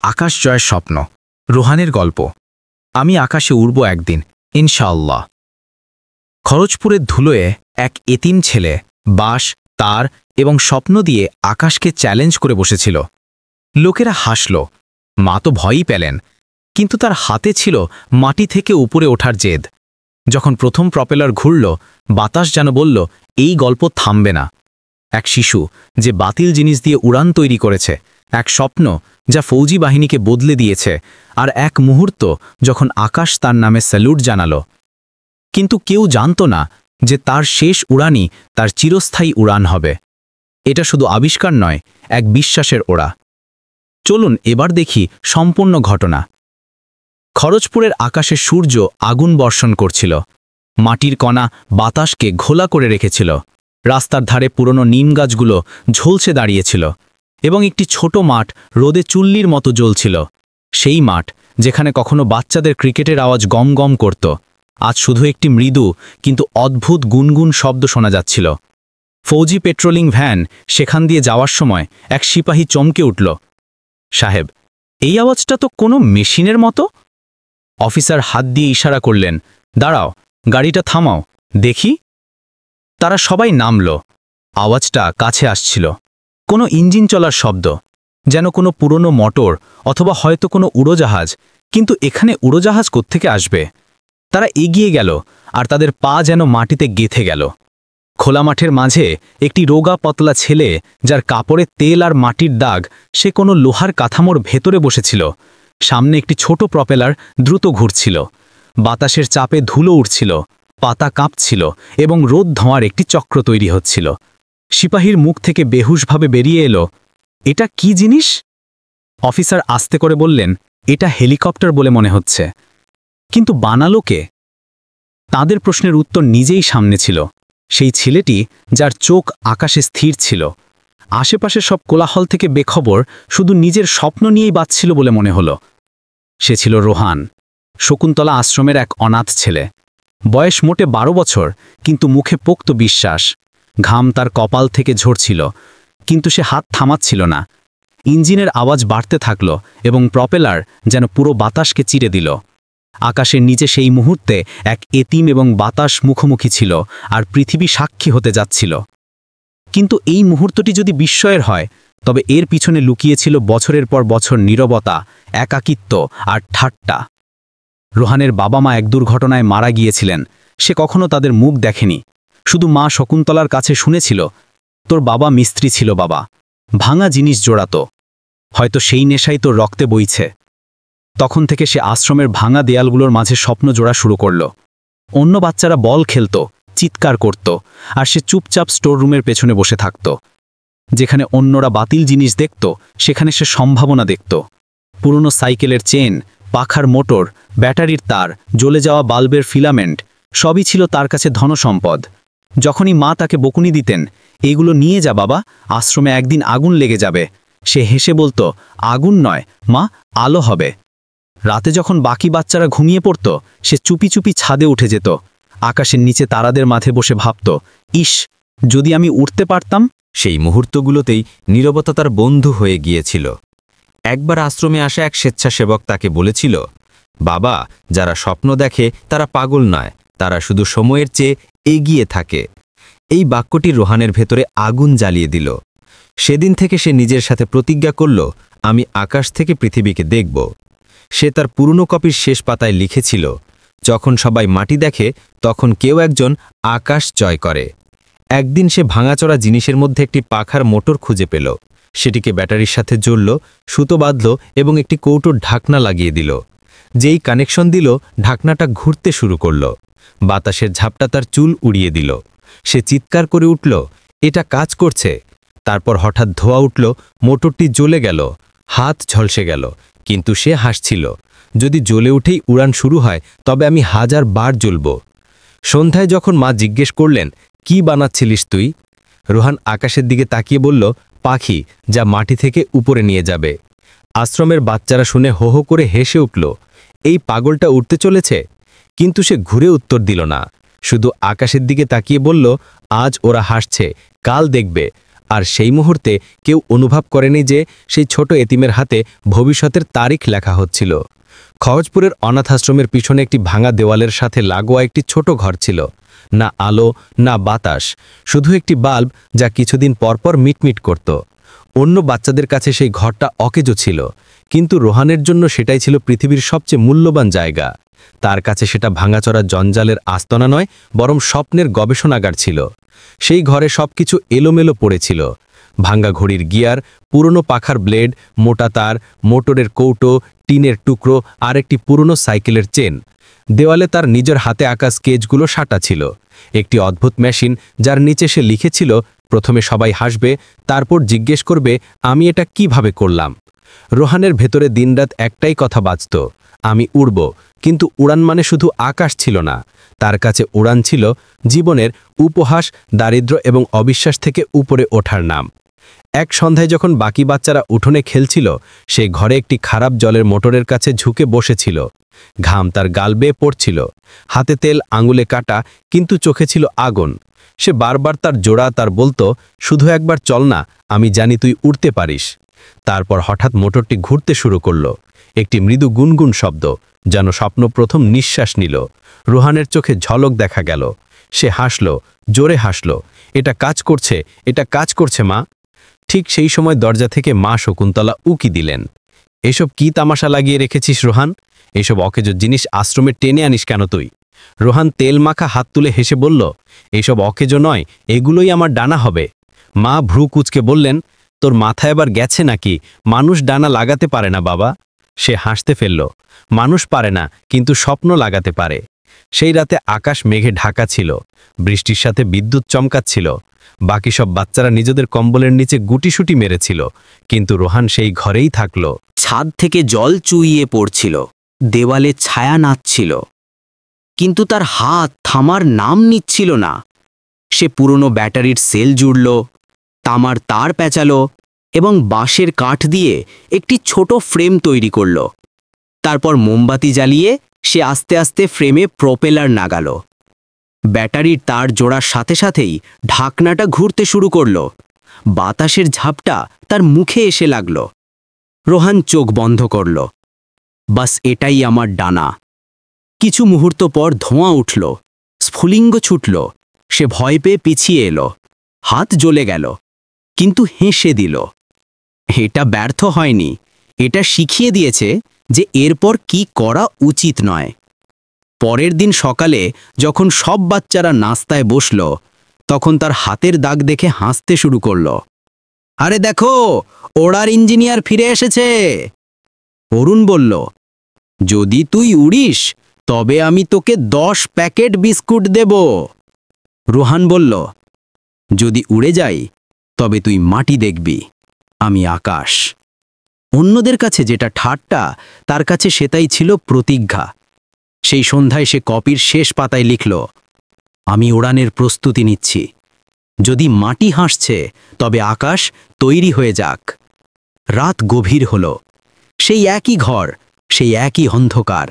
আকাশ জয়ের স্বপ্ন, রোহানের গল্প। আমি আকাশে উড়ব একদিন, ইনশাআল্লাহ। খরচপুরের ধুলোয় এক এতিম ছেলে বাঁশ, তার এবং স্বপ্ন দিয়ে আকাশকে চ্যালেঞ্জ করে বসেছিল। লোকেরা হাসল, মা তো ভয়ই পেলেন, কিন্তু তার হাতে ছিল মাটি থেকে উপরে ওঠার জেদ। যখন প্রথম প্রপেলার ঘুরল, বাতাস যেন বলল, এই গল্প থামবে না। এক শিশু যে বাতিল জিনিস দিয়ে উড়ান তৈরি করেছে, এক স্বপ্ন যা ফৌজি বাহিনীকে বদলে দিয়েছে, আর এক মুহূর্ত যখন আকাশ তার নামে স্যালুট জানালো। কিন্তু কেউ জানত না যে তার শেষ উড়ানই তার চিরস্থায়ী উড়ান হবে। এটা শুধু আবিষ্কার নয়, এক বিশ্বাসের ওড়া। চলুন এবার দেখি সম্পূর্ণ ঘটনা। খরচপুরের আকাশে সূর্য আগুন বর্ষণ করছিল। মাটির কণা বাতাসকে ঘোলা করে রেখেছিল। রাস্তার ধারে পুরনো নিম গাছগুলো ঝলসে দাঁড়িয়েছিল এবং একটি ছোট মাঠ রোদে চুল্লির মতো জ্বলছিল। সেই মাঠ যেখানে কখনো বাচ্চাদের ক্রিকেটের আওয়াজ গম গম করত, আজ শুধু একটি মৃদু কিন্তু অদ্ভুত গুনগুন শব্দ শোনা যাচ্ছিল। ফৌজি পেট্রোলিং ভ্যান সেখান দিয়ে যাওয়ার সময় এক সিপাহী চমকে উঠল। সাহেব, এই আওয়াজটা তো কোনো মেশিনের মতো। অফিসার হাত দিয়ে ইশারা করলেন, দাঁড়াও, গাড়িটা থামাও, দেখি। তারা সবাই নামল। আওয়াজটা কাছে আসছিল, কোনো ইঞ্জিন চলার শব্দ, যেন কোনো পুরনো মোটর অথবা হয়তো কোনো উড়োজাহাজ। কিন্তু এখানে উড়োজাহাজ কোত্থেকে আসবে? তারা এগিয়ে গেল, আর তাদের পা যেন মাটিতে গেঁথে গেল। খোলা মাঠের মাঝে একটি রোগা পতলা ছেলে, যার কাপড়ে তেল আর মাটির দাগ, সে কোনো লোহার কাঠামোর ভেতরে বসেছিল। সামনে একটি ছোট প্রপেলার দ্রুত ঘুরছিল। বাতাসের চাপে ধুলো উঠছিল, পাতা কাঁপছিল এবং রোদ ধোঁয়ার একটি চক্র তৈরি হচ্ছিল। সিপাহীর মুখ থেকে বেহুশভাবে বেরিয়ে এলো, এটা কি জিনিস? অফিসার আস্তে করে বললেন, এটা হেলিকপ্টার বলে মনে হচ্ছে। কিন্তু বানালো কে? তাদের প্রশ্নের উত্তর নিজেই সামনে ছিল। সেই ছেলেটি যার চোখ আকাশে স্থির ছিল। আশেপাশে সব কোলাহল থেকে বেখবর, শুধু নিজের স্বপ্ন নিয়েই বাঁচছিল বলে মনে হলো। সে ছিল রোহান, শকুন্তলা আশ্রমের এক অনাথ ছেলে। বয়স মোটে 12 বছর, কিন্তু মুখে পোক্ত বিশ্বাস। ঘাম তার কপাল থেকে ঝরছিল, কিন্তু সে হাত থামাচ্ছিল না। ইঞ্জিনের আওয়াজ বাড়তে থাকল এবং প্রপেলার যেন পুরো বাতাসকে চিরে দিল। আকাশের নিচে সেই মুহূর্তে এক এতিম এবং বাতাস মুখোমুখি ছিল, আর পৃথিবী সাক্ষী হতে যাচ্ছিল। কিন্তু এই মুহূর্তটি যদি বিস্ময়ের হয়, তবে এর পিছনে লুকিয়েছিল বছরের পর বছর নীরবতা, একাকিত্ব আর ঠাট্টা। রোহানের বাবা মা এক দুর্ঘটনায় মারা গিয়েছিলেন। সে কখনো তাদের মুখ দেখেনি, শুধু মা শকুন্তলার কাছে শুনেছিল, তোর বাবা মিস্ত্রি ছিল বাবা, ভাঙা জিনিস জোড়াত, হয়তো সেই নেশাই তোর রক্তে বইছে। তখন থেকে সে আশ্রমের ভাঙা দেয়ালগুলোর মাঝে স্বপ্ন জোড়া শুরু করল। অন্য বাচ্চারা বল খেলত, চিৎকার করত, আর সে চুপচাপ স্টোর রুমের পেছনে বসে থাকত। যেখানে অন্যরা বাতিল জিনিস দেখত, সেখানে সে সম্ভাবনা দেখত। পুরনো সাইকেলের চেন, পাখার মোটর, ব্যাটারির তার, জ্বলে যাওয়া বাল্বের ফিলামেন্ট, সবই ছিল তার কাছে ধনসম্পদ। যখনই মা তাকে বকুনি দিতেন, এইগুলো নিয়ে যা বাবা, আশ্রমে একদিন আগুন লেগে যাবে, সে হেসে বলতো, আগুন নয় মা, আলো হবে। রাতে যখন বাকি বাচ্চারা ঘুমিয়ে পড়ত, সে চুপি চুপি ছাদে উঠে যেত। আকাশের নিচে তারাদের মাঝে বসে ভাবত, ইস, যদি আমি উঠতে পারতাম। সেই মুহূর্তগুলোতেই নীরবতা তার বন্ধু হয়ে গিয়েছিল। একবার আশ্রমে আসা এক স্বেচ্ছাসেবক তাকে বলেছিল, বাবা, যারা স্বপ্ন দেখে তারা পাগল নয়, তারা শুধু সময়ের চেয়ে এগিয়ে থাকে। এই বাক্যটি রোহানের ভেতরে আগুন জ্বালিয়ে দিল। সেদিন থেকে সে নিজের সাথে প্রতিজ্ঞা করল, আমি আকাশ থেকে পৃথিবীকে দেখব। সে তার পুরনো কপির শেষ পাতায় লিখেছিল, যখন সবাই মাটি দেখে, তখন কেউ একজন আকাশ জয় করে। একদিন সে ভাঙাচড়া জিনিসের মধ্যে একটি পাখার মোটর খুঁজে পেল। সেটিকে ব্যাটারির সাথে জড়ল, সুতো বাঁধল এবং একটি কৌটোর ঢাকনা লাগিয়ে দিল। যেই কানেকশন দিল, ঢাকনাটা ঘুরতে শুরু করল। বাতাসের ঝাপটা তার চুল উড়িয়ে দিল। সে চিৎকার করে উঠল, এটা কাজ করছে। তারপর হঠাৎ ধোঁয়া উঠল, মোটরটি জ্বলে গেল, হাত ঝলসে গেল, কিন্তু সে হাসছিল। যদি জ্বলে উঠেই উড়ান শুরু হয়, তবে আমি 1000 বার জ্বলব। সন্ধ্যায় যখন মা জিজ্ঞেস করলেন, কি বানাচ্ছিলিস তুই? রোহান আকাশের দিকে তাকিয়ে বলল, পাখি, যা মাটি থেকে উপরে নিয়ে যাবে। আশ্রমের বাচ্চারা শুনে হো হো করে হেসে উঠল, এই পাগলটা উঠতে চলেছে। কিন্তু সে ঘুরে উত্তর দিল না, শুধু আকাশের দিকে তাকিয়ে বলল, আজ ওরা হাসছে, কাল দেখবে আর সেই মুহূর্তে কেউ অনুভব করেনি যে সেই ছোট এতিমের হাতে ভবিষ্যতের তারিখ লেখা হচ্ছিল। খরচপুরের অনাথাশ্রমের পিছনে একটি ভাঙা দেওয়ালের সাথে লাগোয়া একটি ছোট ঘর ছিল। না আলো, না বাতাস, শুধু একটি বাল্ব যা কিছুদিন পরপর মিটমিট করত। অন্য বাচ্চাদের কাছে সেই ঘরটা অকেজো ছিল, কিন্তু রোহানের জন্য সেটাই ছিল পৃথিবীর সবচেয়ে মূল্যবান জায়গা। তার কাছে সেটা ভাঙাচড়া জঞ্জালের আস্তনা নয়, বরং স্বপ্নের গবেষণাগার ছিল। সেই ঘরে সবকিছু এলোমেলো পড়েছিল। ভাঙ্গা ঘড়ির গিয়ার, পুরনো পাখার ব্লেড, মোটা তার, মোটরের কৌটো, টিনের টুকরো আর একটি পুরনো সাইকেলের চেন। দেওয়ালে তার নিজের হাতে আঁকা স্কেচগুলো সাঁটা ছিল। একটি অদ্ভুত মেশিন যার নিচে সে লিখেছিল, প্রথমে সবাই হাসবে, তারপর জিজ্ঞেস করবে আমি এটা কিভাবে করলাম। রোহানের ভেতরে দিনরাত একটাই কথা বাজত, আমি উড়ব। কিন্তু উড়ান মানে শুধু আকাশ ছিল না, তার কাছে উড়ান ছিল জীবনের উপহাস, দারিদ্র্য এবং অবিশ্বাস থেকে উপরে ওঠার নাম। এক সন্ধ্যায় যখন বাকি বাচ্চারা উঠোনে খেলছিল, সেই ঘরে একটি খারাপ জলের মোটরের কাছে ঝুঁকে বসেছিল। ঘাম তার গাল বেয়ে পড়ছিল, হাতে তেল, আঙুলে কাটা, কিন্তু চোখে ছিল আগুন। সে বারবার তার জোড়া তার বলতো, শুধু একবার চল না, আমি জানি তুই উড়তে পারিস। তারপর হঠাৎ মোটরটি ঘুরতে শুরু করল। একটি মৃদু গুনগুন শব্দ, যেন স্বপ্ন প্রথম নিঃশ্বাস নিল। রোহানের চোখে ঝলক দেখা গেল। সে হাসল, জোরে হাসল। এটা কাজ করছে, এটা কাজ করছে মা। ঠিক সেই সময় দরজা থেকে মা শকুন্তলা উকি দিলেন। এসব কি তামাশা লাগিয়ে রেখেছিস রোহান? এসব অকেজো জিনিস আশ্রমে টেনে আনিস কেন তুই? রোহান তেল মাখা হাত তুলে হেসে বলল, এইসব অকেজো নয়, এগুলোই আমার ডানা হবে। মা ভ্রু কুচকে বললেন, তোর মাথা এবার গেছে নাকি? মানুষ ডানা লাগাতে পারে না বাবা। সে হাসতে ফেলল, মানুষ পারে না, কিন্তু স্বপ্ন লাগাতে পারে। সেই রাতে আকাশ মেঘে ঢাকা ছিল, বৃষ্টির সাথে বিদ্যুৎ চমকাচ্ছিল। বাকি সব বাচ্চারা নিজেদের কম্বলের নিচে গুটিসুটি মেরেছিল, কিন্তু রোহান সেই ঘরেই থাকল। ছাদ থেকে জল চুইয়ে পড়ছিল, দেওয়ালে ছায়া নাচছিল, কিন্তু তার হাত থামার নাম নিচ্ছিল না। সে পুরনো ব্যাটারির সেল জুড়ল, তামার তার পেঁচালো এবং বাঁশের কাঠ দিয়ে একটি ছোট ফ্রেম তৈরি করল। তারপর মোমবাতি জ্বালিয়ে সে আস্তে আস্তে ফ্রেমে প্রপেলার নাগালো। ব্যাটারির তার জোড়ার সাথে সাথেই ঢাকনাটা ঘুরতে শুরু করল। বাতাসের ঝাপটা তার মুখে এসে লাগল। রোহান চোখ বন্ধ করল। বাস এটাই আমার ডানা। কিছু মুহূর্ত পর ধোঁয়া উঠল, স্ফুলিঙ্গ ছুটল। সে ভয় পেয়ে পিছিয়ে এলো, হাত জ্বলে গেল, কিন্তু হেসে দিল। এটা ব্যর্থ হয়নি, এটা শিখিয়ে দিয়েছে যে এরপর কি করা উচিত নয়। পরের দিন সকালে যখন সব বাচ্চারা নাস্তায় বসল, তখন তার হাতের দাগ দেখে হাসতে শুরু করল। আরে দেখো, ওড়ার ইঞ্জিনিয়ার ফিরে এসেছে। অরুণ বলল, যদি তুই উড়িস তবে আমি তোকে 10 প্যাকেট বিস্কুট দেব। রোহান বলল, যদি উড়ে যাই তবে তুই মাটি দেখবি, আমি আকাশ। অন্যদের কাছে যেটা ঠাট্টা, তার কাছে সেটাই ছিল প্রতিজ্ঞা। সেই সন্ধ্যায় সে কপির শেষ পাতায় লিখল, আমি উড়ানের প্রস্তুতি নিচ্ছি। যদি মাটি হাসছে তবে আকাশ তৈরি হয়ে যাক। রাত গভীর হল। সেই একই ঘর, সেই একই অন্ধকার।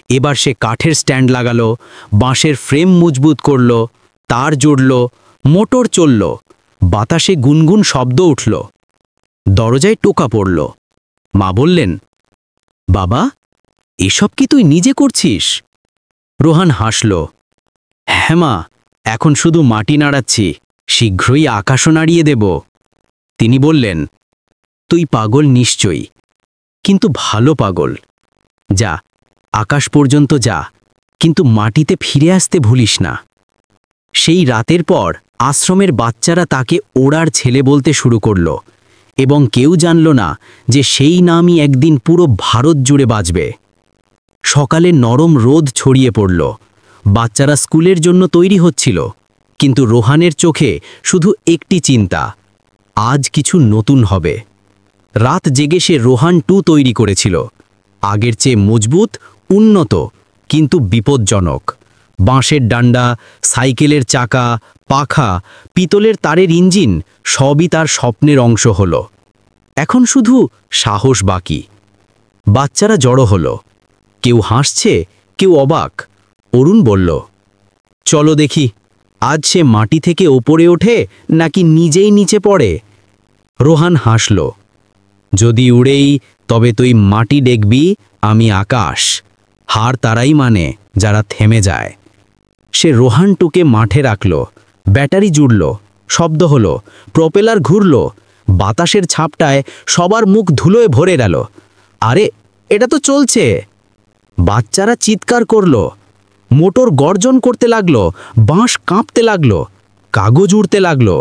এবার সে কাঠের স্ট্যান্ড লাগালো, বাঁশের ফ্রেম মজবুত করল, তার জুড়ল, মোটর চলল। বাতাসে গুনগুন শব্দ উঠল। দরজায় টোকা পড়ল। মা বললেন, বাবা, এসব কি তুই নিজে করছিস? রোহান হাসল, হ্যাঁ মা, এখন শুধু মাটি নাড়াচ্ছি, শীঘ্রই আকাশও নাড়িয়ে দেব। তিনি বললেন, তুই পাগল নিশ্চয়ই, কিন্তু ভালো পাগল। যা, আকাশ পর্যন্ত যা, কিন্তু মাটিতে ফিরে আসতে ভুলিস না। সেই রাতের পর আশ্রমের বাচ্চারা তাকে ওড়ার ছেলে বলতে শুরু করল, এবং কেউ জানল না যে সেই নামই একদিন পুরো ভারত জুড়ে বাজবে। সকালে নরম রোদ ছড়িয়ে পড়ল। বাচ্চারা স্কুলের জন্য তৈরি হচ্ছিল, কিন্তু রোহানের চোখে শুধু একটি চিন্তা, আজ কিছু নতুন হবে। রাত জেগে সে রোহান 2 তৈরি করেছিল, আগের চেয়ে মজবুত, উন্নত, কিন্তু বিপজ্জনক। বাঁশের ডান্ডা, সাইকেলের চাকা, পাখা, পিতলের তারের ইঞ্জিন সবই তার স্বপ্নের অংশ হল। এখন শুধু সাহস বাকি। বাচ্চারা জড়ো হলো, কেউ হাসছে, কেউ অবাক। অরুণ বলল, চলো দেখি, আজ সে মাটি থেকে ওপরে ওঠে নাকি নিজেই নিচে পড়ে? রোহান হাসল। যদি উড়েই, তবে তুই মাটি দেখবি, আমি আকাশ। হার তারাই মানে যারা থেমে যায়। সে রোহানটুকে মাঠে রাখল। ব্যাটারি জুড়ল, শব্দ হলো, প্রপেলার ঘুরল, বাতাসের ছাপটায় সবার মুখ ধুলোয় ভরে গেল। আরে, এটা তো চলছে! বাচ্চারা চিৎকার করল, মোটর গর্জন করতে লাগলো, বাঁশ কাঁপতে লাগলো, কাগজ উড়তে লাগলো।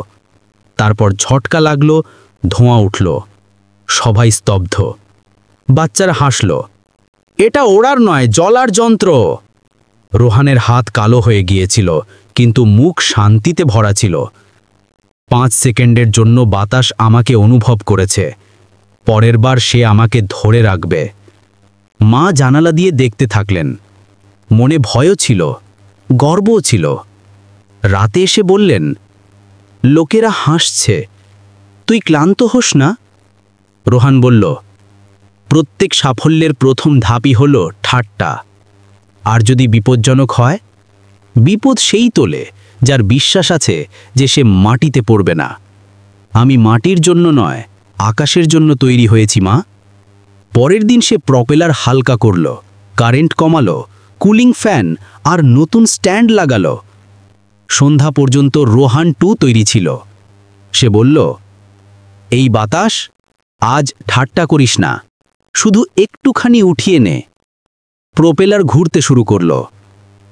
তারপর ঝটকা লাগলো, ধোঁয়া উঠল, সবাই স্তব্ধ। বাচ্চারা হাসল। এটা ওড়ার নয়, জ্বলার যন্ত্র। রোহানের হাত কালো হয়ে গিয়েছিল, কিন্তু মুখ শান্তিতে ভরা ছিল। 5 সেকেন্ডের জন্য বাতাস আমাকে অনুভব করেছে। পরের বার সে আমাকে ধরে রাখবে। মা জানালা দিয়ে দেখতে থাকলেন। মনে ভয়ও ছিল, গর্বও ছিল। রাতে এসে বললেন, লোকেরা হাসছে, তুই ক্লান্ত হোস না? রোহান বলল, প্রত্যেক সাফল্যের প্রথম ধাপই হল ঠাট্টা। আর যদি বিপজ্জনক হয়? বিপদ সেই তোলে যার বিশ্বাস আছে যে সে মাটিতে পড়বে না। আমি মাটির জন্য নয়, আকাশের জন্য তৈরি হয়েছি মা। পরের দিন সে প্রপেলার হালকা করল, কারেন্ট কমালো, কুলিং ফ্যান আর নতুন স্ট্যান্ড লাগালো। সন্ধ্যা পর্যন্ত রোহান 2 তৈরি ছিল। সে বলল, এই বাতাস, আজ ঠাট্টা করিস না, শুধু একটুখানি উঠিয়ে নে। প্রপেলার ঘুরতে শুরু করল,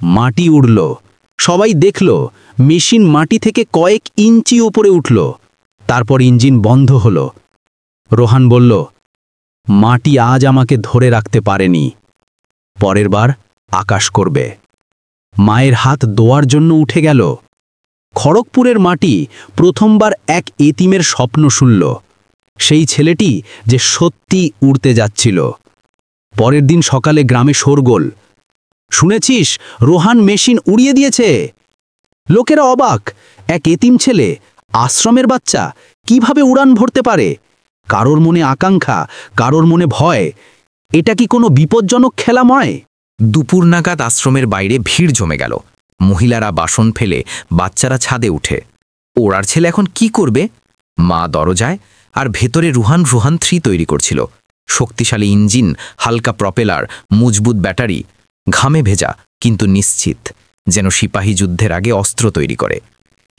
মাটি উড়ল, সবাই দেখল মেশিন মাটি থেকে কয়েক ইঞ্চি উপরে উঠল। তারপর ইঞ্জিন বন্ধ হলো। রোহান বলল, মাটি আজ আমাকে ধরে রাখতে পারেনি, পরের বার আকাশ করবে। মায়ের হাত দোয়ার জন্য উঠে গেল। খড়গপুরের মাটি প্রথমবার এক এতিমের স্বপ্ন শুনল, সেই ছেলেটি যে সত্যি উড়তে যাচ্ছিল। পরের দিন সকালে গ্রামে শোরগোল। শুনেছিস, রোহান মেশিন উড়িয়ে দিয়েছে? লোকেরা অবাক। এক এতিম ছেলে, আশ্রমের বাচ্চা, কিভাবে উড়ান ভরতে পারে? কারোর মনে আকাঙ্ক্ষা, কারোর মনে ভয়। এটা কি কোনো বিপজ্জনক খেলা নয়? দুপুর নাগাদ আশ্রমের বাইরে ভিড় জমে গেল। মহিলারা বাসন ফেলে, বাচ্চারা ছাদে উঠে। ওড়ার ছেলে এখন কি করবে? মা দরজায়, আর ভেতরে রুহান 3 তৈরি করছিল। শক্তিশালী ইঞ্জিন, হালকা প্রপেলার, মজবুত ব্যাটারি, ঘামে ভেজা কিন্তু নিশ্চিত, যেন সিপাহী যুদ্ধের আগে অস্ত্র তৈরি করে।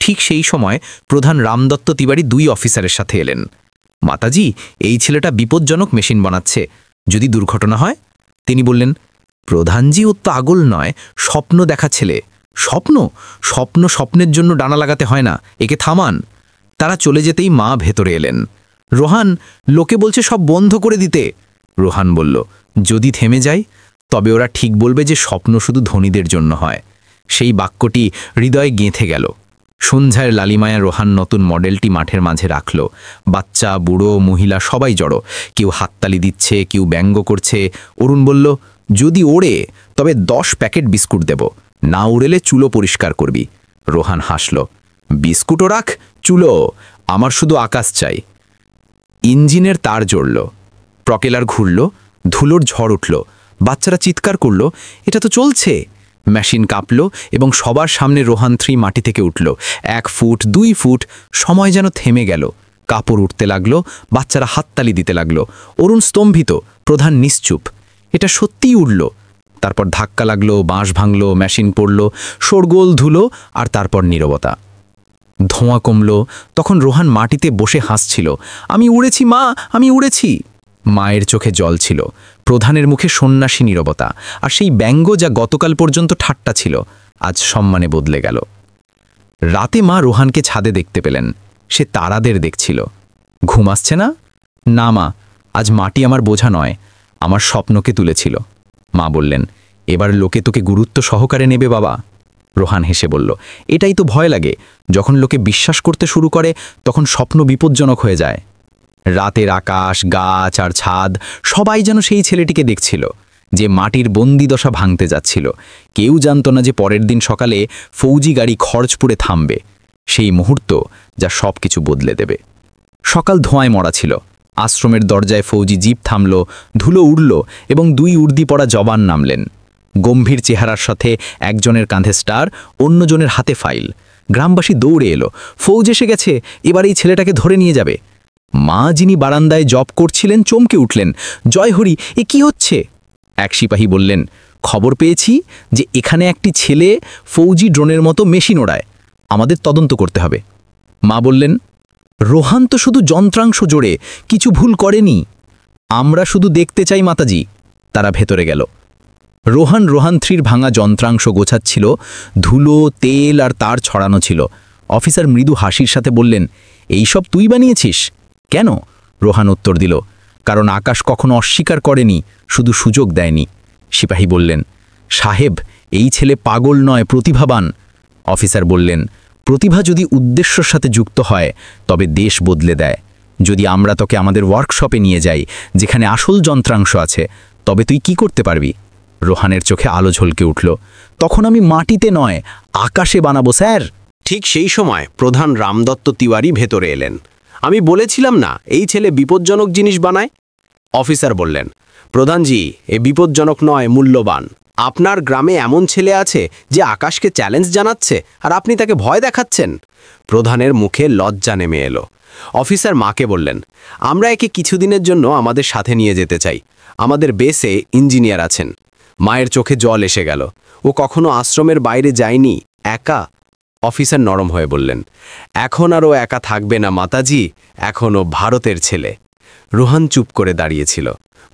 ঠিক সেই সময় প্রধান রামদত্ত তিওয়ারি 2 অফিসারের সাথে এলেন। মাতাজি, এই ছেলেটা বিপজ্জনক মেশিন বানাচ্ছে, যদি দুর্ঘটনা হয়? তিনি বললেন, প্রধানজি, ও তো আগল নয়, স্বপ্ন দেখা ছেলে। স্বপ্ন? স্বপ্নের জন্য ডানা লাগাতে হয় না, একে থামান। তারা চলে যেতেই মা ভেতরে এলেন। রোহান, লোকে বলছে সব বন্ধ করে দিতে। রোহান বলল, যদি থেমে যায়, তবে ওরা ঠিক বলবে যে স্বপ্ন শুধু ধনীদের জন্য হয়। সেই বাক্যটি হৃদয়ে গেঁথে গেল। সন্ধ্যায় লালিমায়া রোহান নতুন মডেলটি মাঠের মাঝে রাখল। বাচ্চা, বুড়ো, মহিলা সবাই জড়ো। কেউ হাততালি দিচ্ছে, কেউ ব্যঙ্গ করছে। অরুণ বলল, যদি ওড়ে তবে 10 প্যাকেট বিস্কুট দেব, না উড়েলে চুলো পরিষ্কার করবি। রোহান হাসল, বিস্কুটও রাখ, চুলো, আমার শুধু আকাশ চাই। ইঞ্জিনের তার জড়ল, প্রপেলার ঘুরল, ধুলোর ঝড় উঠল। বাচ্চারা চিৎকার করল, এটা তো চলছে। মেশিন কাঁপল এবং সবার সামনে রোহান 3 মাটি থেকে উঠল। 1 ফুট, 2 ফুট, সময় যেন থেমে গেল। কাপড় উঠতে লাগলো, বাচ্চারা হাততালি দিতে লাগলো। অরুণ স্তম্ভিত, প্রধান নিশ্চুপ। এটা সত্যিই উড়ল। তারপর ধাক্কা লাগলো, বাঁশ ভাঙল, মেশিন পড়ল, শোরগোল, ধুলো, আর তারপর নীরবতা। ধোঁয়া কমল। তখন রোহান মাটিতে বসে হাসছিল, আমি উড়েছি মা, আমি উড়েছি। মায়ের চোখে জল ছিল, প্রধানের মুখে সন্ন্যাসী নীরবতা, আর সেই ব্যঙ্গ যা গতকাল পর্যন্ত ঠাট্টা ছিল, আজ সম্মানে বদলে গেল। রাতে মা রোহানকে ছাদে দেখতে পেলেন। সে তারাদের দেখছিল। ঘুম আসছে না? না মা, আজ মাটি আমার বোঝা নয়, আমার স্বপ্নকে তুলেছিল। মা বললেন, এবার লোকে তোকে গুরুত্ব সহকারে নেবে বাবা। রোহান হেসে বলল, এটাই তো ভয় লাগে, যখন লোকে বিশ্বাস করতে শুরু করে তখন স্বপ্ন বিপজ্জনক হয়ে যায়। রাতের আকাশ, গাছ আর ছাদ সবাই যেন সেই ছেলেটিকে দেখছিল, যে মাটির বন্দিদশা ভাঙতে যাচ্ছিল। কেউ জানত না যে পরের দিন সকালে ফৌজি গাড়ি খড়গপুরে থামবে, সেই মুহূর্ত যা সব কিছু বদলে দেবে। সকাল ধোঁয়ায় মরা ছিল। আশ্রমের দরজায় ফৌজি জিপ থামল, ধুলো উড়ল এবং 2 উর্দি পরা জবান নামলেন। গম্ভীর চেহারার সাথে একজনের কাঁধে স্টার, অন্যজনের হাতে ফাইল। গ্রামবাসী দৌড়ে এলো, ফৌজ এসে গেছে, এবার এই ছেলেটাকে ধরে নিয়ে যাবে। মা যিনি বারান্দায় জব করছিলেন চমকে উঠলেন, জয় হরি, এ কি হচ্ছে? এক সিপাহী বললেন, খবর পেয়েছি যে এখানে একটি ছেলে ফৌজি ড্রোনের মতো মেশিন ওড়ায়, আমাদের তদন্ত করতে হবে। মা বললেন, রোহান তো শুধু যন্ত্রাংশ জোড়ে, কিছু ভুল করেনি। আমরা শুধু দেখতে চাই মাতাজি। তারা ভেতরে গেল। রোহান 3 ভাঙা যন্ত্রাংশ গোছাচ্ছিল, ধুলো, তেল আর তার ছড়ানো ছিল। অফিসার মৃদু হাসির সাথে বললেন, এইসব তুই বানিয়েছিস? কেন? রোহান উত্তর দিল, কারণ আকাশ কখনো অস্বীকার করেনি, শুধু সুযোগ দেয়নি। সিপাহী বললেন, সাহেব, এই ছেলে পাগল নয়, প্রতিভাবান। অফিসার বললেন, প্রতিভা যদি উদ্দেশ্যর সাথে যুক্ত হয় তবে দেশ বদলে দেয়। যদি আমরা তোকে আমাদের ওয়ার্কশপে নিয়ে যাই যেখানে আসল যন্ত্রাংশ আছে, তবে তুই কি করতে পারবি? রোহানের চোখে আলো ঝলকে উঠল, তখন আমি মাটিতে নয়, আকাশে বানাবো স্যার। ঠিক সেই সময় প্রধান রামদত্ত তিওয়ারি ভেতরে এলেন। আমি বলেছিলাম না এই ছেলে বিপজ্জনক জিনিস বানায়? অফিসার বললেন, প্রধানজি, এ বিপজ্জনক নয়, মূল্যবান। আপনার গ্রামে এমন ছেলে আছে যে আকাশকে চ্যালেঞ্জ জানাচ্ছে, আর আপনি তাকে ভয় দেখাচ্ছেন। প্রধানের মুখে লজ্জা নেমে এলো। অফিসার মাকে বললেন, আমরা একে কিছুদিনের জন্য আমাদের সাথে নিয়ে যেতে চাই। আমাদের বেসে ইঞ্জিনিয়ার আছেন। মায়ের চোখে জল এসে গেল। ও কখনো আশ্রমের বাইরে যায়নি, একা। অফিসার নরম হয়ে বললেন, এখন আর ও একা থাকবে না মাতাজি, এখন ও ভারতের ছেলে। রোহান চুপ করে দাঁড়িয়েছিল,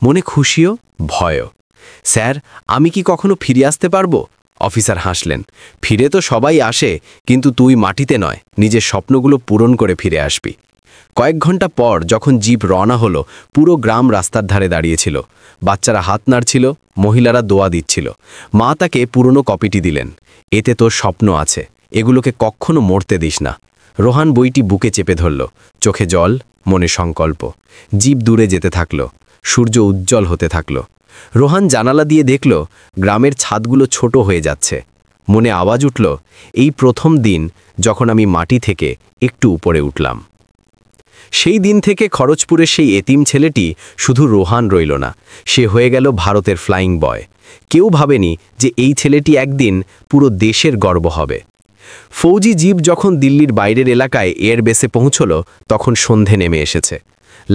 মনে খুশিও ভয়ও। স্যার, আমি কি কখনো ফিরে আসতে পারবো? অফিসার হাসলেন, ফিরে তো সবাই আসে, কিন্তু তুই মাটিতে নয়, নিজের স্বপ্নগুলো পূরণ করে ফিরে আসবি। কয়েক ঘন্টা পর যখন জিপ রওনা হলো, পুরো গ্রাম রাস্তার ধারে দাঁড়িয়েছিল। বাচ্চারা হাত নাড়ছিল, মহিলারা দোয়া দিচ্ছিল। মা তাকে পুরনো কপিটি দিলেন। এতে তোর স্বপ্ন আছে, এগুলোকে কখনো মরতে দিস না। রোহান বইটি বুকে চেপে ধরল, চোখে জল, মনে সংকল্প। জিপ দূরে যেতে থাকল, সূর্য উজ্জ্বল হতে থাকল। রোহান জানালা দিয়ে দেখল গ্রামের ছাদগুলো ছোট হয়ে যাচ্ছে। মনে আওয়াজ উঠল, এই প্রথম দিন যখন আমি মাটি থেকে একটু উপরে উঠলাম। সেই দিন থেকে খরচপুরের সেই এতিম ছেলেটি শুধু রোহান রইল না, সে হয়ে গেল ভারতের ফ্লাইং বয়। কেউ ভাবেনি যে এই ছেলেটি একদিন পুরো দেশের গর্ব হবে। ফৌজি জিপ যখন দিল্লির বাইরের এলাকায় এয়ারবেসে পৌঁছল, তখন সন্ধে নেমে এসেছে।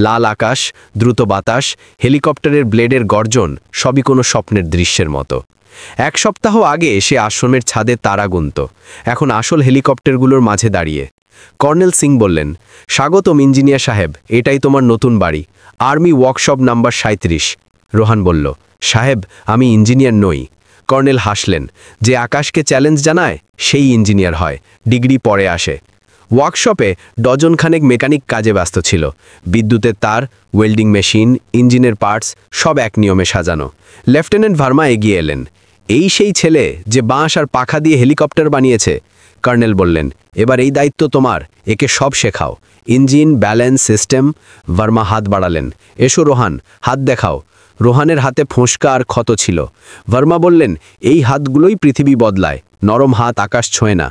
লাল আকাশ, দ্রুত বাতাস, হেলিকপ্টারের ব্লেডের গর্জন, সবই কোনো স্বপ্নের দৃশ্যের মতো। এক সপ্তাহ আগে সে আশ্রমের ছাদে তারা গুনত, এখন আসল হেলিকপ্টারগুলোর মাঝে দাঁড়িয়ে। কর্নেল সিং বললেন, স্বাগতম ইঞ্জিনিয়ার সাহেব, এটাই তোমার নতুন বাড়ি, আর্মি ওয়ার্কশপ নাম্বার 37। রোহান বলল, সাহেব, আমি ইঞ্জিনিয়ার নই। কর্নেল হাসলেন, যে আকাশকে চ্যালেঞ্জ জানায় সেই ইঞ্জিনিয়ার হয়, ডিগ্রি পরে আসে। ওয়ার্কশপে ডজনখানেক মেকানিক কাজে ব্যস্ত ছিল। বিদ্যুতের তার, ওয়েল্ডিং মেশিন, ইঞ্জিনের পার্টস সব এক নিয়মে সাজানো। লেফটেন্যান্ট ভার্মা এগিয়ে এলেন, এই সেই ছেলে যে বাঁশ আর পাখা দিয়ে হেলিকপ্টার বানিয়েছে। কর্নেল বললেন, এবার এই দায়িত্ব তোমার, একে সব শেখাও, ইঞ্জিন, ব্যালেন্স, সিস্টেম। ভার্মা হাত বাড়ালেন, এসো রোহান, হাত দেখাও। রোহানের হাতে ফোঁসকা আর ক্ষত ছিল। ভার্মা বললেন, এই হাতগুলোই পৃথিবী বদলায়, নরম হাত আকাশ ছোঁয় না।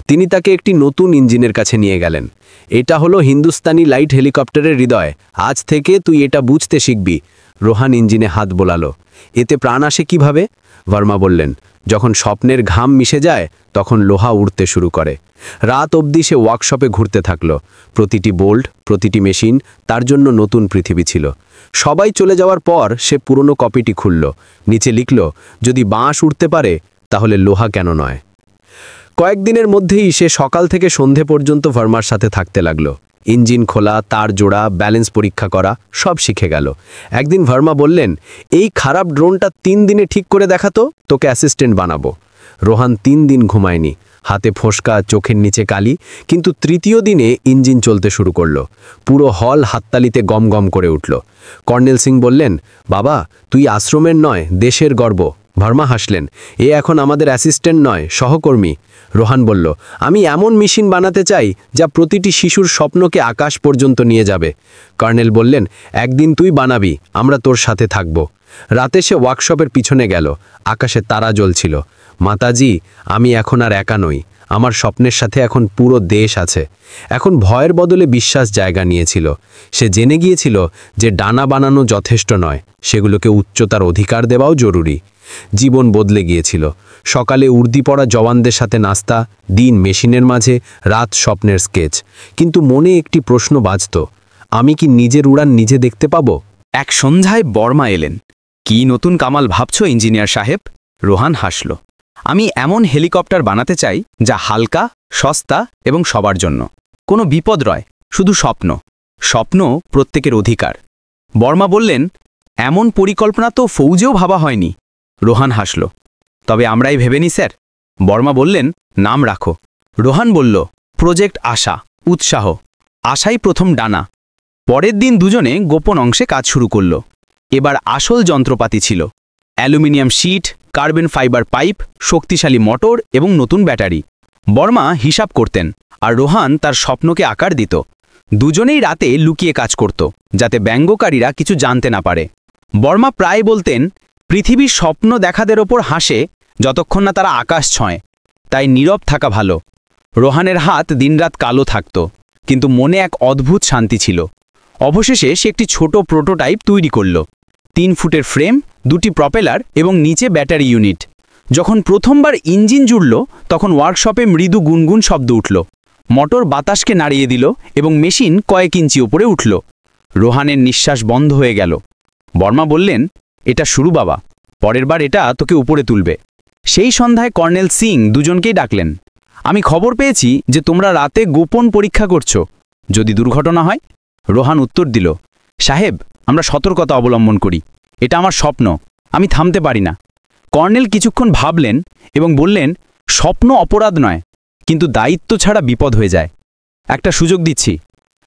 তিনি তাকে একটি নতুন ইঞ্জিনের কাছে নিয়ে গেলেন। এটা হলো হিন্দুস্তানি লাইট হেলিকপ্টারের হৃদয়, আজ থেকে তুই এটা বুঝতে শিখবি। রোহান ইঞ্জিনে হাত বোলালো, এতে প্রাণ আসে কিভাবে? ভার্মা বললেন, যখন স্বপ্নের ঘাম মিশে যায় তখন লোহা উড়তে শুরু করে। রাত অবধি সে ওয়ার্কশপে ঘুরতে থাকল। প্রতিটি বোল্ট, প্রতিটি মেশিন তার জন্য নতুন পৃথিবী ছিল। সবাই চলে যাওয়ার পর সে পুরনো কপিটি খুলল, নিচে লিখল, যদি বাঁশ উঠতে পারে তাহলে লোহা কেন নয়। কয়েকদিনের মধ্যেই সে সকাল থেকে সন্ধে পর্যন্ত ভার্মার সাথে থাকতে লাগলো। ইঞ্জিন খোলা, তার জোড়া, ব্যালেন্স পরীক্ষা করা সব শিখে গেল। একদিন ভার্মা বললেন, এই খারাপ ড্রোনটা 3 দিনে ঠিক করে দেখাতো, তোকে অ্যাসিস্ট্যান্ট বানাবো। রোহান 3 দিন ঘুমায়নি, হাতে ফোঁসকা, চোখের নিচে কালি, কিন্তু তৃতীয় দিনে ইঞ্জিন চলতে শুরু করল। পুরো হল হাততালিতে গম গম করে উঠল। কর্নেল সিং বললেন, বাবা, তুই আশ্রমের নয়, দেশের গর্ব। ভার্মা হাসলেন, এ এখন আমাদের অ্যাসিস্ট্যান্ট নয়, সহকর্মী। রোহান বলল, আমি এমন মেশিন বানাতে চাই যা প্রতিটি শিশুর স্বপ্নকে আকাশ পর্যন্ত নিয়ে যাবে। কর্নেল বললেন, একদিন তুই বানাবি, আমরা তোর সাথে থাকব। রাতে সে ওয়ার্কশপের পিছনে গেল, আকাশে তারা জ্বলছিল। মাতাজি, আমি এখন আর একা নই, আমার স্বপ্নের সাথে এখন পুরো দেশ আছে। এখন ভয়ের বদলে বিশ্বাস জায়গা নিয়েছিল। সে জেনে গিয়েছিল যে ডানা বানানো যথেষ্ট নয়, সেগুলোকে উচ্চতার অধিকার দেওয়াও জরুরি। জীবন বদলে গিয়েছিল। সকালে উর্দি পড়া জওয়ানদের সাথে নাস্তা, দিন মেশিনের মাঝে, রাত স্বপ্নের স্কেচ। কিন্তু মনে একটি প্রশ্ন বাজত, আমি কি নিজের উড়ান নিজে দেখতে পাবো? এক সন্ধ্যায় বর্মা এলেন। কি নতুন কামাল ভাবছ ইঞ্জিনিয়ার সাহেব? রোহান হাসল। আমি এমন হেলিকপ্টার বানাতে চাই যা হালকা, সস্তা এবং সবার জন্য। কোনো বিপদ নয়, শুধু স্বপ্ন। স্বপ্ন প্রত্যেকের অধিকার। বর্মা বললেন, এমন পরিকল্পনা তো ফৌজেও ভাবা হয়নি। রোহান হাসল। তবে আমরাই ভেবেনি স্যার। বর্মা বললেন, নাম রাখো। রোহান বলল, প্রজেক্ট আশা। উৎসাহ। আশাই প্রথম ডানা। পরের দিন দুজনে গোপন অংশে কাজ শুরু করল। এবার আসল যন্ত্রপাতি ছিল aluminium sheet, carbon fibre pipe, শক্তিশালী মোটর এবং নতুন ব্যাটারি। বর্মা হিসাব করতেন আর রোহান তার স্বপ্নকে আকার দিত। দুজনেই রাতে লুকিয়ে কাজ করত, যাতে ব্যঙ্গকারীরা কিছু জানতে না পারে। বর্মা প্রায় বলতেন, পৃথিবীর স্বপ্ন দেখাদের ওপর হাসে যতক্ষণ না তারা আকাশ ছোঁয়, তাই নীরব থাকা ভালো। রোহানের হাত দিনরাত কালো থাকত, কিন্তু মনে এক অদ্ভুত শান্তি ছিল। অবশেষে সে একটি ছোট প্রোটোটাইপ তৈরি করল। 3 ফুটের ফ্রেম, 2টি প্রপেলার এবং নিচে ব্যাটারি ইউনিট। যখন প্রথমবার ইঞ্জিন জুড়ল, তখন ওয়ার্কশপে মৃদু গুনগুন শব্দ উঠল। মোটর বাতাসকে নাড়িয়ে দিল এবং মেশিন কয়েক ইঞ্চি উপরে উঠল। রোহানের নিঃশ্বাস বন্ধ হয়ে গেল। বর্মা বললেন, এটা শুরু বাবা, পরের বার এটা তোকে উপরে তুলবে। সেই সন্ধ্যায় কর্নেল সিং দুজনকেই ডাকলেন। আমি খবর পেয়েছি যে তোমরা রাতে গোপন পরীক্ষা করছো, যদি দুর্ঘটনা হয়। রোহান উত্তর দিল, সাহেব, আমরা সতর্কতা অবলম্বন করি। এটা আমার স্বপ্ন, আমি থামতে পারি না। কর্নেল কিছুক্ষণ ভাবলেন এবং বললেন, স্বপ্ন অপরাধ নয়, কিন্তু দায়িত্ব ছাড়া বিপদ হয়ে যায়। একটা সুযোগ দিচ্ছি,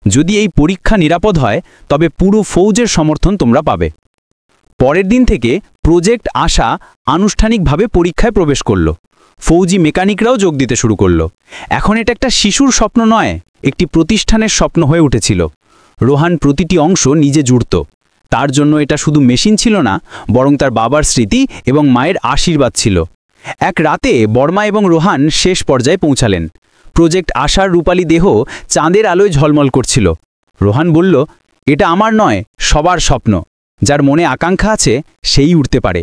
যদি এই পরীক্ষা নিরাপদ হয় তবে পুরো ফৌজের সমর্থন তোমরা পাবে। পরের দিন থেকে প্রজেক্ট আশা আনুষ্ঠানিকভাবে পরীক্ষায় প্রবেশ করল। ফৌজি মেকানিকরাও যোগ দিতে শুরু করল। এখন এটা একটা শিশুর স্বপ্ন নয়, একটি প্রতিষ্ঠানের স্বপ্ন হয়ে উঠেছিল। রোহান প্রতিটি অংশ নিজে জুড়ত। তার জন্য এটা শুধু মেশিন ছিল না, বরং তার বাবার স্মৃতি এবং মায়ের আশীর্বাদ ছিল। এক রাতে বর্মা এবং রোহান শেষ পর্যায়ে পৌঁছালেন। প্রজেক্ট আশার রূপালী দেহ চাঁদের আলোয় ঝলমল করছিল। রোহান বলল, এটা আমার নয়, সবার স্বপ্ন। যার মনে আকাঙ্ক্ষা আছে সেই উঠতে পারে।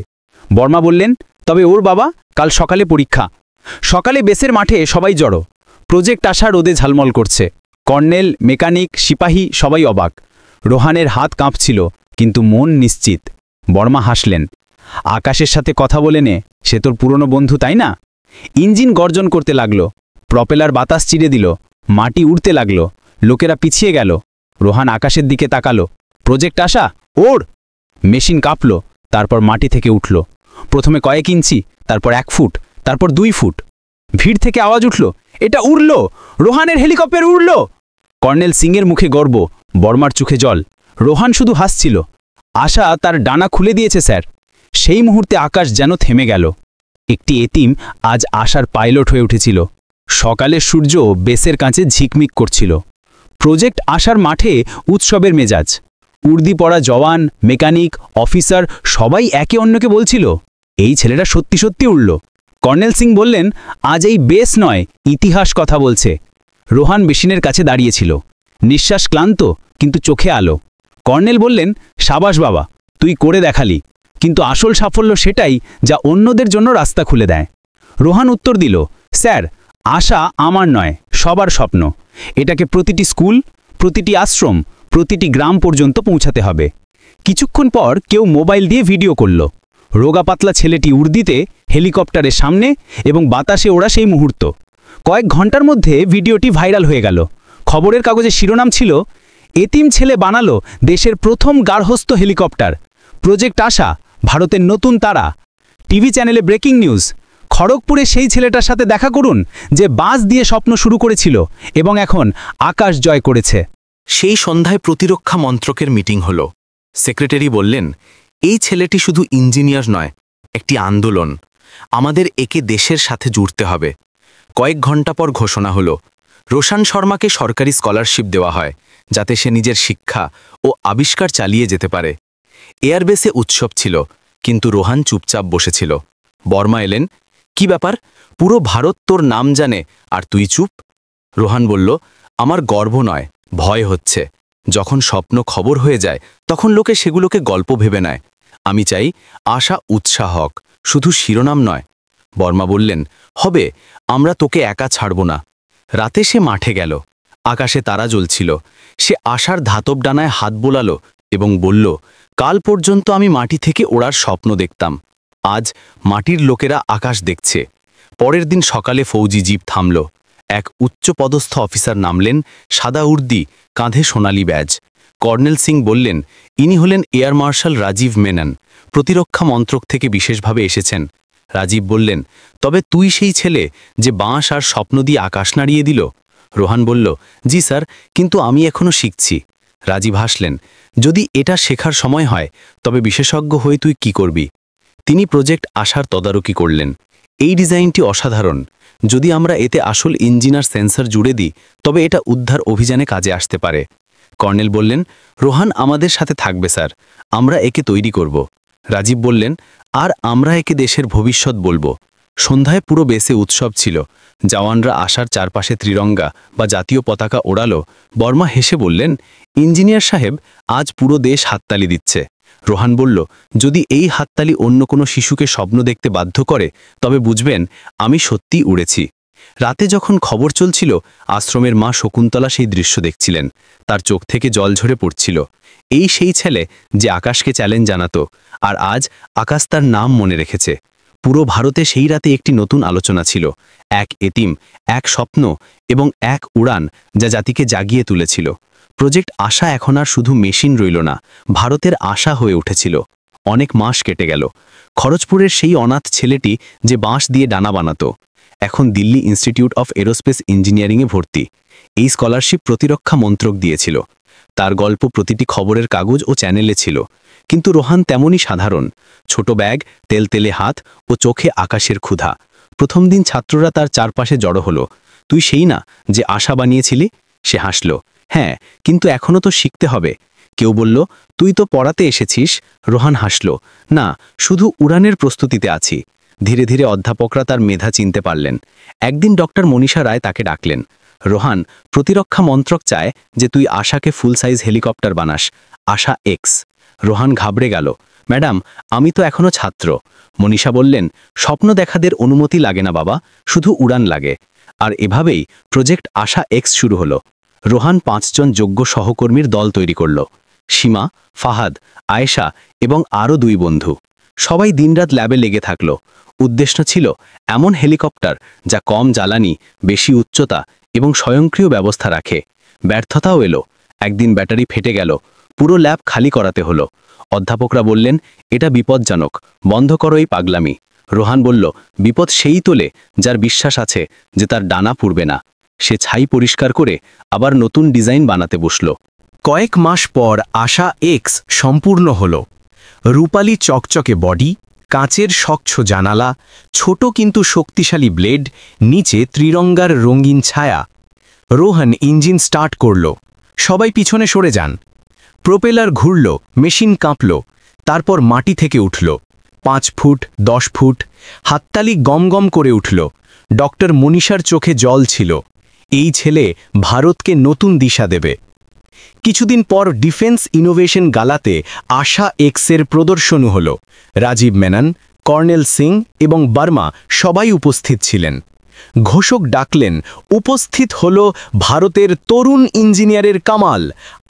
বর্মা বললেন, তবে ওর বাবা, কাল সকালে পরীক্ষা। সকালে বেসের মাঠে সবাই জড়ো। প্রজেক্ট আশা রোদে ঝালমল করছে। কর্নেল, মেকানিক, সিপাহী সবাই অবাক। রোহানের হাত কাঁপছিল, কিন্তু মন নিশ্চিত। বর্মা হাসলেন, আকাশের সাথে কথা বলে নে, সে তোর পুরনো বন্ধু, তাই না? ইঞ্জিন গর্জন করতে লাগল। প্রপেলার বাতাস চিরে দিল। মাটি উড়তে লাগল। লোকেরা পিছিয়ে গেল। রোহান আকাশের দিকে তাকালো। প্রজেক্ট আশা, ওড়! মেশিন কাঁপল, তারপর মাটি থেকে উঠল। প্রথমে কয়েক ইঞ্চি, তারপর 1 ফুট, তারপর 2 ফুট। ভিড় থেকে আওয়াজ উঠল, এটা উড়ল! রোহানের হেলিকপ্টার উড়ল! কর্নেল সিংয়ের মুখে গর্ব, বর্মার চোখে জল। রোহান শুধু হাসছিল। আশা তার ডানা খুলে দিয়েছে স্যার। সেই মুহূর্তে আকাশ যেন থেমে গেল। একটি এতিম আজ আশার পাইলট হয়ে উঠেছিল। সকালে সূর্য বেসের কাছে ঝিকমিক করছিল। প্রজেক্ট আশার মাঠে উৎসবের মেজাজ। উর্দি পড়া জওয়ান, মেকানিক, অফিসার সবাই একে অন্যকে বলছিল, এই ছেলেটা সত্যি সত্যি উড়ল। কর্নেল সিং বললেন, আজ এই বেস নয়, ইতিহাস কথা বলছে। রোহান মেশিনের কাছে দাঁড়িয়েছিল। নিঃশ্বাস ক্লান্ত, কিন্তু চোখে আলো। কর্নেল বললেন, সাবাস বাবা, তুই করে দেখালি। কিন্তু আসল সাফল্য সেটাই যা অন্যদের জন্য রাস্তা খুলে দেয়। রোহান উত্তর দিল, স্যার, আশা আমার নয়, সবার স্বপ্ন। এটাকে প্রতিটি স্কুল, প্রতিটি আশ্রম, প্রতিটি গ্রাম পর্যন্ত পৌঁছাতে হবে। কিছুক্ষণ পর কেউ মোবাইল দিয়ে ভিডিও করল। রোগা পাতলা ছেলেটি উর্দিতে, হেলিকপ্টারের সামনে এবং বাতাসে ওড়া সেই মুহূর্ত। কয়েক ঘন্টার মধ্যে ভিডিওটি ভাইরাল হয়ে গেল। খবরের কাগজে শিরোনাম ছিল, এতিম ছেলে বানালো দেশের প্রথম গার্হস্থ্য হেলিকপ্টার। প্রজেক্ট আশা, ভারতের নতুন তারা। টিভি চ্যানেলে ব্রেকিং নিউজ, খড়গপুরে সেই ছেলেটার সাথে দেখা করুন যে বাস দিয়ে স্বপ্ন শুরু করেছিল এবং এখন আকাশ জয় করেছে। সেই সন্ধ্যায় প্রতিরক্ষা মন্ত্রকের মিটিং হল। সেক্রেটারি বললেন, এই ছেলেটি শুধু ইঞ্জিনিয়ার নয়, একটি আন্দোলন। আমাদের একে দেশের সাথে জুড়তে হবে। কয়েক ঘন্টা পর ঘোষণা হলো, রোশান শর্মাকে সরকারি স্কলারশিপ দেওয়া হয়, যাতে সে নিজের শিক্ষা ও আবিষ্কার চালিয়ে যেতে পারে। এয়ারবেসে উৎসব ছিল, কিন্তু রোহান চুপচাপ বসেছিল। বর্মা এলেন, কি ব্যাপার? পুরো ভারত তোর নাম জানে আর তুই চুপ? রোহান বলল, আমার গর্ব নয়, ভয় হচ্ছে। যখন স্বপ্ন খবর হয়ে যায়, তখন লোকে সেগুলোকে গল্প ভেবে নেয়। আমি চাই আশা উৎসাহ হোক, শুধু শিরোনাম নয়। বর্মা বললেন, হবে, আমরা তোকে একা ছাড়ব না। রাতে সে মাঠে গেল। আকাশে তারা জ্বলছিল। সে আশার ধাতব ডানায় হাত বোলালো এবং বলল, কাল পর্যন্ত আমি মাটি থেকে ওড়ার স্বপ্ন দেখতাম। আজ মাটির লোকেরা আকাশ দেখছে। পরের দিন সকালে ফৌজি জিপ থামল। এক উচ্চপদস্থ অফিসার নামলেন, সাদা উর্দি, কাঁধে সোনালি ব্যাজ। কর্নেল সিং বললেন, ইনি হলেন এয়ার মার্শাল রাজীব মেনন, প্রতিরক্ষা মন্ত্রক থেকে বিশেষভাবে এসেছেন। রাজীব বললেন, তবে তুই সেই ছেলে যে বাঁশ আর স্বপ্ন দিয়ে আকাশ নাড়িয়ে দিল? রোহান বলল, জি স্যার, কিন্তু আমি এখনো শিখছি। রাজীব হাসলেন, যদি এটা শেখার সময় হয় তবে বিশেষজ্ঞ হয়ে তুই কি করবি? তিনি প্রজেক্ট আশার তদারকি করলেন। এই ডিজাইনটি অসাধারণ। যদি আমরা এতে আসল ইঞ্জিনার সেন্সর জুড়ে দিই তবে এটা উদ্ধার অভিযানে কাজে আসতে পারে। কর্নেল বললেন, রোহান আমাদের সাথে থাকবে স্যার, আমরা একে তৈরি করব। রাজীব বললেন, আর আমরা একে দেশের ভবিষ্যৎ বলবো। সন্ধ্যায় পুরো বেসে উৎসব ছিল। জওয়ানরা আশার চারপাশে ত্রিরঙ্গা বা জাতীয় পতাকা ওড়ালো। বর্মা হেসে বললেন, ইঞ্জিনিয়ার সাহেব, আজ পুরো দেশ হাততালি দিচ্ছে। রোহান বলল, যদি এই হাততালি অন্য কোনো শিশুকে স্বপ্ন দেখতে বাধ্য করে তবে বুঝবেন আমি সত্যিই উড়েছি। রাতে যখন খবর চলছিল, আশ্রমের মা শকুন্তলা সেই দৃশ্য দেখছিলেন। তার চোখ থেকে জল ঝরে পড়ছিল। এই সেই ছেলে যে আকাশকে চ্যালেঞ্জ জানাতো, আর আজ আকাশ তার নাম মনে রেখেছে। পুরো ভারতে সেই রাতে একটি নতুন আলোচনা ছিল। এক এতিম, এক স্বপ্ন এবং এক উড়ান যা জাতিকে জাগিয়ে তুলেছিল। প্রজেক্ট আশা এখন আর শুধু মেশিন রইল না, ভারতের আশা হয়ে উঠেছিল। অনেক মাস কেটে গেল। খড়গপুরের সেই অনাথ ছেলেটি যে বাঁশ দিয়ে ডানা বানাতো, এখন দিল্লি ইনস্টিটিউট অফ এরোস্পেস ইঞ্জিনিয়ারিংয়ে ভর্তি। এই স্কলারশিপ প্রতিরক্ষা মন্ত্রক দিয়েছিল। তার গল্প প্রতিটি খবরের কাগজ ও চ্যানেলে ছিল। কিন্তু রোহান তেমনই সাধারণ, ছোট ব্যাগ, তেলতেলে হাত ও চোখে আকাশের ক্ষুধা। প্রথম দিন ছাত্ররা তার চারপাশে জড়ো হলো। তুই সেই না যে আশা বানিয়েছিলি? সে হাসল, হ্যাঁ, কিন্তু এখনও তো শিখতে হবে। কেউ বলল, তুই তো পড়াতে এসেছিস। রোহান হাসল, না, শুধু উড়ানের প্রস্তুতিতে আছি। ধীরে ধীরে অধ্যাপকরা তার মেধা চিনতে পারলেন। একদিন ডক্টর মনীষা রায় তাকে ডাকলেন। রোহান, প্রতিরক্ষা মন্ত্রক চায় যে তুই আশাকে ফুল সাইজ হেলিকপ্টার বানাস, আশা এক্স। রোহান ঘাবড়ে গেল, ম্যাডাম, আমি তো এখনো ছাত্র। মনীষা বললেন, স্বপ্ন দেখাদের অনুমতি লাগে না বাবা, শুধু উড়ান লাগে। আর এভাবেই প্রজেক্ট আশা এক্স শুরু হলো। রোহান 5 জন যোগ্য সহকর্মীর দল তৈরি করল, সীমা, ফাহাদ, আয়েশা এবং আরও 2 বন্ধু। সবাই দিনরাত ল্যাবে লেগে থাকল। উদ্দেশ্য ছিল এমন হেলিকপ্টার যা কম জ্বালানি, বেশি উচ্চতা এবং স্বয়ংক্রিয় ব্যবস্থা রাখে। ব্যর্থতাও এলো। একদিন ব্যাটারি ফেটে গেল। পুরো ল্যাব খালি করাতে হলো। অধ্যাপকরা বললেন, এটা বিপজ্জনক, বন্ধ করো এই পাগলামি। রোহান বলল, বিপদ সেই তোলে যার বিশ্বাস আছে যে তার ডানা পুড়বে না। সে ছাই পরিষ্কার করে আবার নতুন ডিজাইন বানাতে বসল। কয়েক মাস পর আশা এক্স সম্পূর্ণ হল। রূপালী চকচকে বডি, কাঁচের স্বচ্ছ জানালা, ছোট কিন্তু শক্তিশালী ব্লেড, নিচে ত্রিরঙ্গার রঙিন ছায়া। রোহান ইঞ্জিন স্টার্ট করল। সবাই পিছনে সরে যান। প্রোপেলার ঘুরল, মেশিন কাঁপল। তারপর মাটি থেকে উঠল 5 ফুট, 10 ফুট। হাততালি গম গম করে উঠল। ডক্টর মনীষার চোখে জল ছিল। এই ছেলে ভারতকে নতুন দিশা দেবে। কিছুদিন পর ডিফেন্স ইনোভেশন গালাতে আশা এক্সের প্রদর্শন হল। রাজীব মেনন, কর্নেল সিং এবং বর্মা সবাই উপস্থিত ছিলেন। ঘোষক ডাকলেন, উপস্থিত হল ভারতের তরুণ ইঞ্জিনিয়ারের কামাল,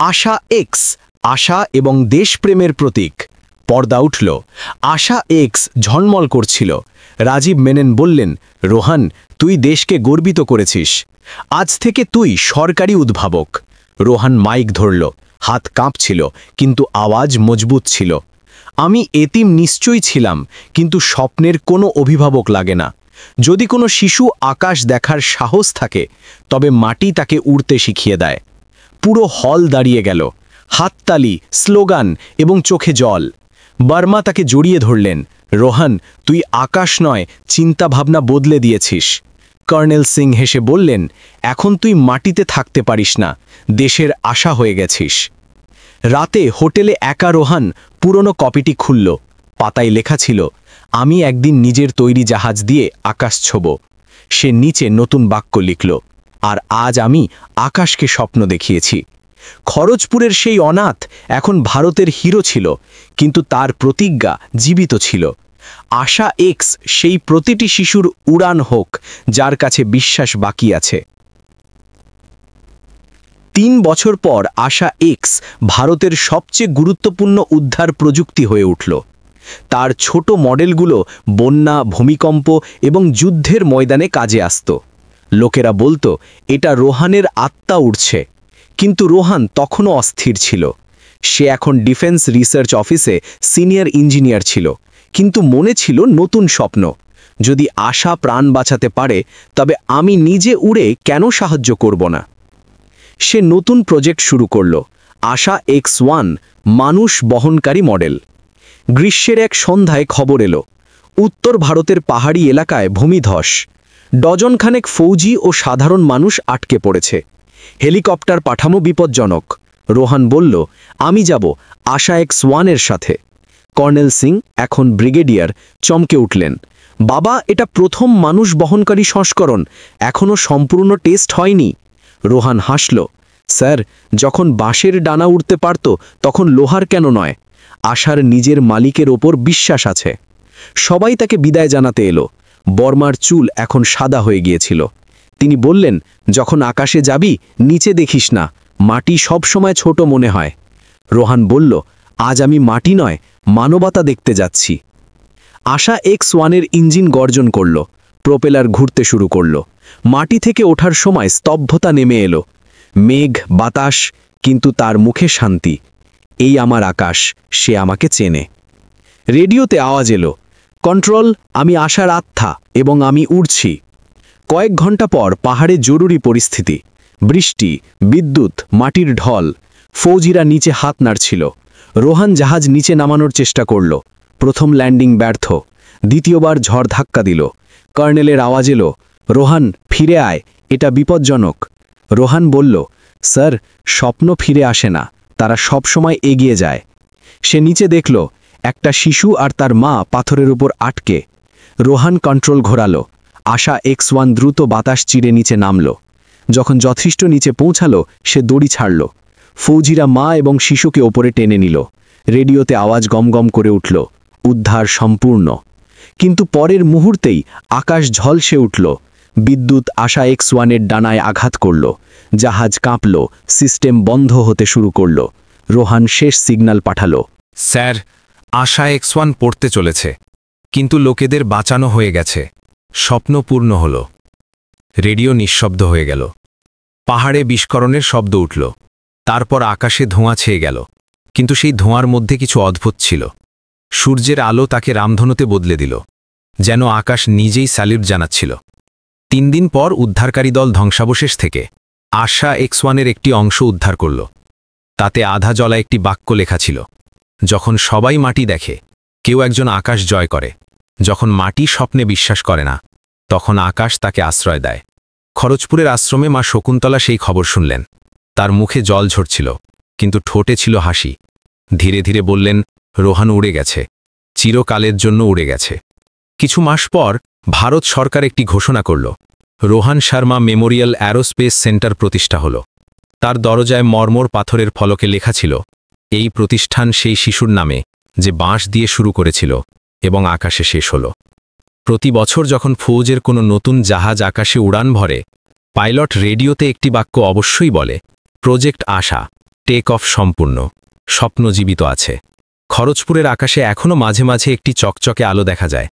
আশা এক্স, আশা এবং দেশপ্রেমের প্রতীক। পর্দা উঠল। আশা এক্স ঝলমল করছিল। রাজীব মেনন বললেন, রোহান, তুই দেশকে গর্বিত করেছিস। আজ থেকে তুই সরকারি উদ্ভাবক। রোহান মাইক ধরল। হাত কাঁপছিল, কিন্তু আওয়াজ মজবুত ছিল। আমি এতিম নিশ্চয়ই ছিলাম, কিন্তু স্বপ্নের কোনো অভিভাবক লাগে না। যদি কোনো শিশু আকাশ দেখার সাহস থাকে তবে মাটি তাকে উড়তে শিখিয়ে দেয়। পুরো হল দাঁড়িয়ে গেল। হাততালি, স্লোগান এবং চোখে জল। বর্মা তাকে জড়িয়ে ধরলেন। রোহান, তুই আকাশ নয়, চিন্তাভাবনা বদলে দিয়েছিস। কর্নেল সিং হেসে বললেন, এখন তুই মাটিতে থাকতে পারিস না, দেশের আশা হয়ে গেছিস। রাতে হোটেলে একা রোহান পুরনো কপিটি খুলল। পাতায় লেখা ছিল, আমি একদিন নিজের তৈরি জাহাজ দিয়ে আকাশ ছোব। সে নিচে নতুন বাক্য লিখল, আর আজ আমি আকাশকে স্বপ্ন দেখিয়েছি। খড়গপুরের সেই অনাথ এখন ভারতের হিরো ছিল, কিন্তু তার প্রতিজ্ঞা জীবিত ছিল। আশা এক্স সেই প্রতিটি শিশুর উড়ান হোক যার কাছে বিশ্বাস বাকি আছে। 3 বছর পর আশা এক্স ভারতের সবচেয়ে গুরুত্বপূর্ণ উদ্ধার প্রযুক্তি হয়ে উঠল। তার ছোট মডেলগুলো বন্যা, ভূমিকম্প এবং যুদ্ধের ময়দানে কাজে আসত। লোকেরা বলতো এটা রোহানের আত্মা উঠছে, কিন্তু রোহান তখনও অস্থির ছিল। সে এখন ডিফেন্স রিসার্চ অফিসে সিনিয়র ইঞ্জিনিয়ার ছিল, কিন্তু মনে ছিল নতুন স্বপ্ন। যদি আশা প্রাণ বাঁচাতে পারে তবে আমি নিজে উড়ে কেন সাহায্য করব না। সে নতুন প্রজেক্ট শুরু করল, আশা X1 মানুষ বহনকারী মডেল। গ্রীষ্মের এক সন্ধ্যায় খবর এলো, উত্তর ভারতের পাহাড়ি এলাকায় ভূমিধস। ডজনখানেক ফৌজি ও সাধারণ মানুষ আটকে পড়েছে। হেলিকপ্টার পাঠানো বিপজ্জনক। রোহান বলল, আমি যাব আশা X1 এর সাথে। কর্নেল সিং, এখন ব্রিগেডিয়ার, চমকে উঠলেন। বাবা, এটা প্রথম মানুষ বহনকারী সংস্করণ, এখনও সম্পূর্ণ টেস্ট হয়নি। রোহান হাসল, স্যার, যখন বাঁশের ডানা উঠতে পারত তখন লোহার কেন নয়? আশার নিজের মালিকের ওপর বিশ্বাস আছে। সবাই তাকে বিদায় জানাতে এলো। বর্মার চুল এখন সাদা হয়ে গিয়েছিল। তিনি বললেন, যখন আকাশে যাবি নিচে দেখিস না, মাটি সব সময় ছোট মনে হয়। রোহান বলল, আজ আমি মাটি নয়, মানবতা দেখতে যাচ্ছি। আশা X1 এর ইঞ্জিন গর্জন করল, প্রোপেলার ঘুরতে শুরু করল। মাটি থেকে ওঠার সময় স্তব্ধতা নেমে এলো। মেঘ, বাতাস, কিন্তু তার মুখে শান্তি। এই আমার আকাশ, সে আমাকে চেনে। রেডিওতে আওয়াজ এলো, কন্ট্রোল, আমি আশার আত্মা এবং আমি উড়ছি। কয়েক ঘন্টা পর পাহাড়ে জরুরি পরিস্থিতি। বৃষ্টি, বিদ্যুৎ, মাটির ঢল। ফৌজিরা নিচে হাত নাড়ছিল। রোহান জাহাজ নিচে নামানোর চেষ্টা করল। প্রথম ল্যান্ডিং ব্যর্থ। দ্বিতীয়বার ঝড় ধাক্কা দিল। কর্নেলের আওয়াজ এলো, রোহান, ফিরে আয়, এটা বিপজ্জনক। রোহান বলল, স্যার, স্বপ্ন ফিরে আসে না, তারা সব সময় এগিয়ে যায়। সে নিচে দেখল একটা শিশু আর তার মা পাথরের উপর আটকে। রোহান কন্ট্রোল ঘোরালো। আশা X1 দ্রুত বাতাস চিরে নিচে নামল। যখন যথেষ্ট নিচে পৌঁছালো সে দড়ি ছাড়ল। ফৌজিরা মা এবং শিশুকে ওপরে টেনে নিল। রেডিওতে আওয়াজ গমগম করে উঠল, উদ্ধার সম্পূর্ণ। কিন্তু পরের মুহূর্তেই আকাশ ঝলসে উঠল। বিদ্যুৎ আশা X1 এর ডানায় আঘাত করল। জাহাজ কাঁপল, সিস্টেম বন্ধ হতে শুরু করল। রোহান শেষ সিগন্যাল পাঠালো, স্যার, আশা X1 পড়তে চলেছে, কিন্তু লোকেদের বাঁচানো হয়ে গেছে। স্বপ্ন পূর্ণ হল। রেডিও নিঃশব্দ হয়ে গেল। পাহাড়ে বিস্ফোরণের শব্দ উঠল। তারপর আকাশে ধোঁয়া ছেয়ে গেল, কিন্তু সেই ধোঁয়ার মধ্যে কিছু অদ্ভুত ছিল। সূর্যের আলো তাকে রামধনুতে বদলে দিল, যেন আকাশ নিজেই স্যালিউট জানাচ্ছিল। 3 দিন পর উদ্ধারকারী দল ধ্বংসাবশেষ থেকে আশা X1 এর একটি অংশ উদ্ধার করল। তাতে আধা জলা একটি বাক্য লেখা ছিল, যখন সবাই মাটি দেখে কেউ একজন আকাশ জয় করে। যখন মাটি স্বপ্নে বিশ্বাস করে না, তখন আকাশ তাকে আশ্রয় দেয়। খরচপুরের আশ্রমে মা শকুন্তলা সেই খবর শুনলেন। তার মুখে জল ঝরছিল, কিন্তু ঠোঁটে ছিল হাসি। ধীরে ধীরে বললেন, রোহান উড়ে গেছে, চিরকালের জন্য উড়ে গেছে। কিছু মাস পর ভারত সরকার একটি ঘোষণা করল, Rohan Sharma Memorial aerospace centre প্রতিষ্ঠা হল। তার দরজায় মর্মর পাথরের ফলকে লেখা ছিল, এই প্রতিষ্ঠান সেই শিশুর নামে যে বাঁশ দিয়ে শুরু করেছিল এবং আকাশে শেষ হল। প্রতি বছর যখন ফৌজের কোনো নতুন জাহাজ আকাশে উড়ান ভরে, পাইলট রেডিওতে একটি বাক্য অবশ্যই বলে, প্রজেক্ট আশা, টেক অফ সম্পূর্ণ, স্বপ্ন জীবিত আছে। খরচপুরের আকাশে এখনও মাঝে মাঝে একটি চকচকে আলো দেখা যায়।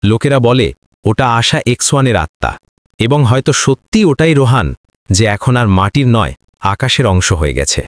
লোকেরা বলে, ওটা আশা X1 এর আত্মা, এবং হয়তো সত্যি ওটাই রোহান, যে এখন আর মাটির নয়, আকাশের অংশ হয়ে গেছে।